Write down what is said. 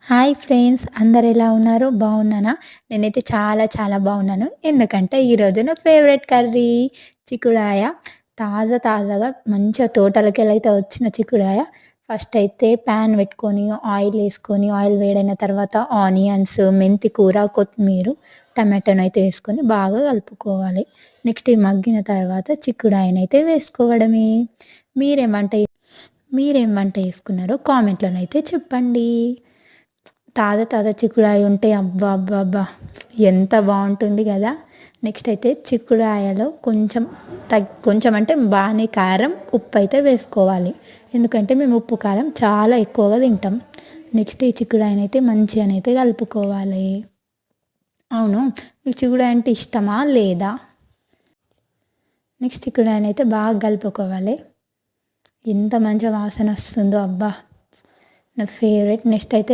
Hi friends, అందరు ఎలా ఉన్నారు? బాగున్నానా? నేనైతే చాలా చాలా బాగున్నాను. ఎందుకంటే ఈరోజు నా ఫేవరెట్ కర్రీ చిక్కుడాయ. తాజాగా మంచిగా తోటలకెళ్ళైతే వచ్చిన చిక్కుడాయ. ఫస్ట్ అయితే ప్యాన్ పెట్టుకొని ఆయిల్ వేసుకొని, ఆయిల్ వేడైన తర్వాత ఆనియన్స్, మెంతి కూర, కొత్తిమీర, టమాటానైతే వేసుకొని బాగా కలుపుకోవాలి. నెక్స్ట్ ఈ మగ్గిన తర్వాత చిక్కుడాయనైతే వేసుకోవడమే. మీరేమంట మీరేం వంట చేసుకున్నారో కామెంట్లోనైతే చెప్పండి. తాజా చిక్కుడుకాయ ఉంటే అబ్బా అబ్బా అబ్బా ఎంత బాగుంటుంది కదా. నెక్స్ట్ అయితే చిక్కుడుకాయలో కొంచెం అంటే బాగానే కారం, ఉప్పు అయితే వేసుకోవాలి. ఎందుకంటే మేము ఉప్పు కారం చాలా ఎక్కువగా తింటాం. నెక్స్ట్ ఈ చిక్కుడుకాయనైతే మంచిగానైతే కలుపుకోవాలి. అవును, మీకు చిక్కుడుకాయ అంటే ఇష్టమా లేదా? నెక్స్ట్ చిక్కుడుకాయనైతే బాగా కలుపుకోవాలి. ఎంత మంచిగా వాసన వస్తుందో అబ్బా, నా ఫేవరెట్. నెక్స్ట్ అయితే